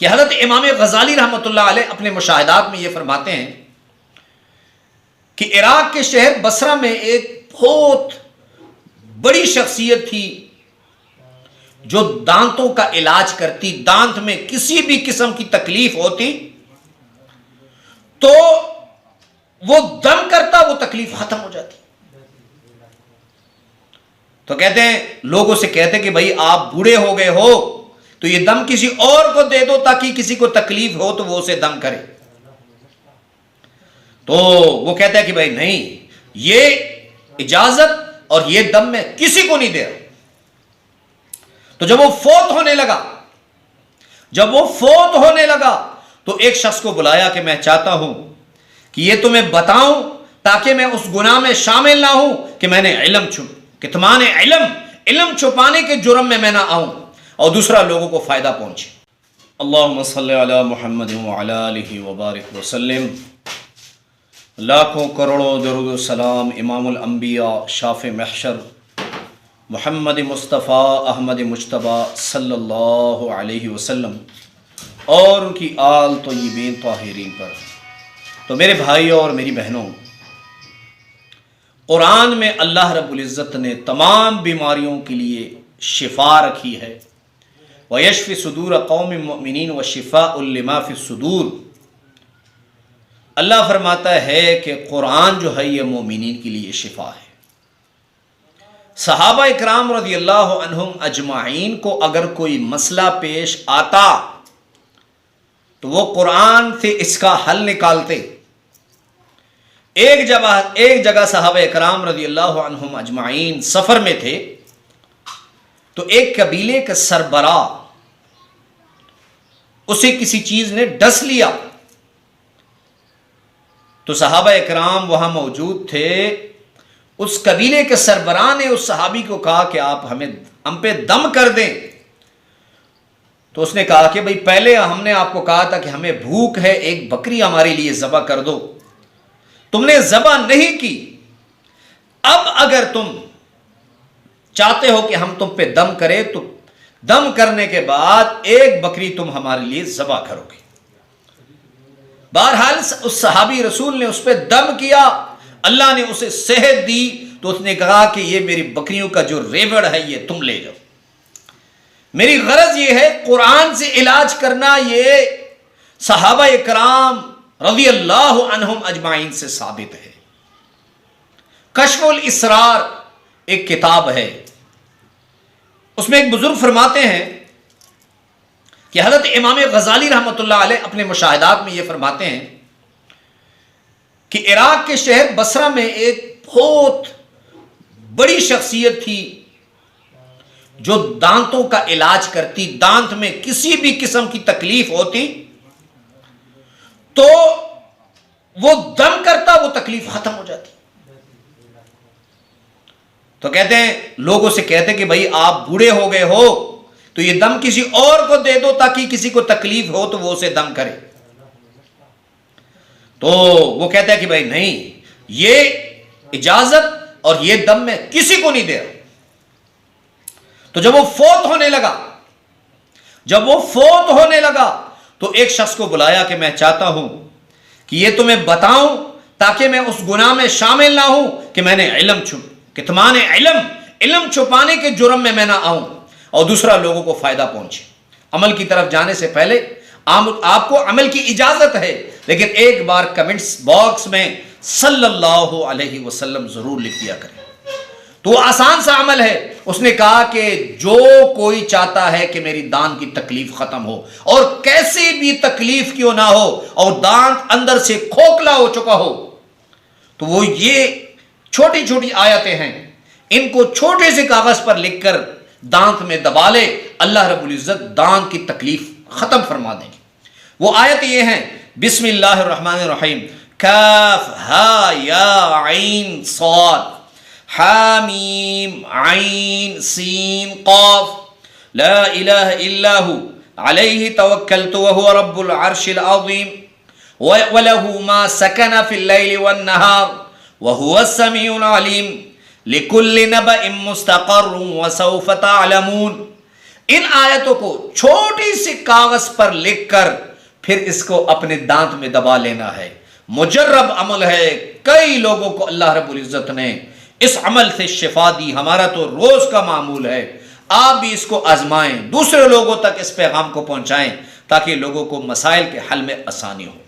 کہ حضرت امام غزالی رحمۃ اللہ علیہ اپنے مشاہدات میں یہ فرماتے ہیں کہ عراق کے شہر بصرہ میں ایک بہت بڑی شخصیت تھی جو دانتوں کا علاج کرتی. دانت میں کسی بھی قسم کی تکلیف ہوتی تو وہ دم کرتا، وہ تکلیف ختم ہو جاتی. تو کہتے ہیں، لوگوں سے کہتے کہ بھائی آپ بوڑھے ہو گئے ہو تو یہ دم کسی اور کو دے دو تاکہ کسی کو تکلیف ہو تو وہ اسے دم کرے. تو وہ کہتا ہے کہ بھائی نہیں، یہ اجازت اور یہ دم میں کسی کو نہیں دے رہا. تو جب وہ فوت ہونے لگا تو ایک شخص کو بلایا کہ میں چاہتا ہوں کہ یہ تمہیں بتاؤں تاکہ میں اس گناہ میں شامل نہ ہوں کہ میں نے کتمان علم چھپانے کے جرم میں نہ آؤں اور دوسرا لوگوں کو فائدہ پہنچے. اللہم صلی علی محمد وعلی آلہ وبارک وسلم. لاکھوں کروڑوں درود و سلام امام الانبیاء شافع محشر محمد مصطفیٰ احمد مجتبیٰ صلی اللہ علیہ وسلم اور ان کی آل طیبین طاہرین پر. تو میرے بھائیوں اور میری بہنوں، قرآن میں اللہ رب العزت نے تمام بیماریوں کے لیے شفا رکھی ہے. وَيَشْفِ صُدُورَ قَوْمٍ مُؤْمِنِينَ وَشِفَاءٌ لِمَا فِي الصُّدُورِ. اللہ فرماتا ہے کہ قرآن جو ہے یہ مومنین کے لیے شفا ہے. صحابہ اکرام رضی اللہ عنہم اجمعین کو اگر کوئی مسئلہ پیش آتا تو وہ قرآن سے اس کا حل نکالتے. ایک جگہ صحابہ اکرام رضی اللہ عنہم اجمعین سفر میں تھے تو ایک قبیلے کا سربراہ اسے کسی چیز نے ڈس لیا. تو صحابہ اکرام وہاں موجود تھے. اس قبیلے کے سربراہ نے اس صحابی کو کہا کہ آپ ہم پہ دم کر دیں. تو اس نے کہا کہ بھئی پہلے ہم نے آپ کو کہا تھا کہ ہمیں بھوک ہے، ایک بکری ہمارے لیے ذبح کر دو، تم نے ذبح نہیں کی. اب اگر تم چاہتے ہو کہ ہم تم پہ دم کریں تو دم کرنے کے بعد ایک بکری تم ہمارے لیے ذبح کرو گے. بہرحال اس صحابی رسول نے اس پہ دم کیا، اللہ نے اسے صحت دی تو اس نے کہا کہ یہ میری بکریوں کا جو ریوڑ ہے یہ تم لے جاؤ. میری غرض یہ ہے قرآن سے علاج کرنا یہ صحابہ اکرام رضی اللہ عنہم اجمعین سے ثابت ہے. کشف الاسرار ایک کتاب ہے، اس میں ایک بزرگ فرماتے ہیں کہ حضرت امام غزالی رحمۃ اللہ علیہ اپنے مشاہدات میں یہ فرماتے ہیں کہ عراق کے شہر بصرہ میں ایک بہت بڑی شخصیت تھی جو دانتوں کا علاج کرتی. دانت میں کسی بھی قسم کی تکلیف ہوتی تو وہ دم کرتا، وہ تکلیف ختم ہو جاتی. تو کہتے ہیں، لوگوں سے کہتے کہ بھائی آپ بوڑھے ہو گئے ہو تو یہ دم کسی اور کو دے دو تاکہ کسی کو تکلیف ہو تو وہ اسے دم کرے. تو وہ کہتا ہے کہ بھائی نہیں، یہ اجازت اور یہ دم میں کسی کو نہیں دے رہا. تو جب وہ فوت ہونے لگا تو ایک شخص کو بلایا کہ میں چاہتا ہوں کہ یہ تمہیں بتاؤں تاکہ میں اس گناہ میں شامل نہ ہوں کہ میں نے کتمان علم چھپانے کے جرم میں نہ آؤں اور دوسرا لوگوں کو فائدہ پہنچے. عمل کی طرف جانے سے پہلے آپ کو عمل کی اجازت ہے، لیکن ایک بار کمنٹس باکس میں صلی اللہ علیہ وسلم ضرور لکھ دیا کریں. تو وہ آسان سا عمل ہے. اس نے کہا کہ جو کوئی چاہتا ہے کہ میری دانت کی تکلیف ختم ہو، اور کیسی بھی تکلیف کیوں نہ ہو، اور دانت اندر سے کھوکھلا ہو چکا ہو، تو وہ یہ چھوٹی چھوٹی آیتیں ہیں، ان کو چھوٹے سے کاغذ پر لکھ کر دانت میں دبا لے، اللہ رب العزت دانت کی تکلیف ختم فرما دیں گے. وہ آیت یہ ہیں، بسم اللہ الرحمن الرحیم، کاف ہا یا عین صاد حامیم عین سین قاف لا الہ الا ہو علیہ توکلت وہو رب العرش العظیم وَلَهُ مَا سَكَنَ فِي اللَّيْلِ وَالنَّهَارِ وَهُوَ السَّمِيعُ الْعَلِيمُ لِكُلِّ نَبَإٍ مُسْتَقَرٌّ وَسَوْفَ تَعْلَمُونَ. ان آیتوں کو چھوٹی سی کاغذ پر لکھ کر پھر اس کو اپنے دانت میں دبا لینا ہے. مجرب عمل ہے. کئی لوگوں کو اللہ رب العزت نے اس عمل سے شفا دی. ہمارا تو روز کا معمول ہے. آپ بھی اس کو آزمائیں, دوسرے لوگوں تک اس پیغام کو پہنچائیں تاکہ لوگوں کو مسائل کے حل میں آسانی ہو.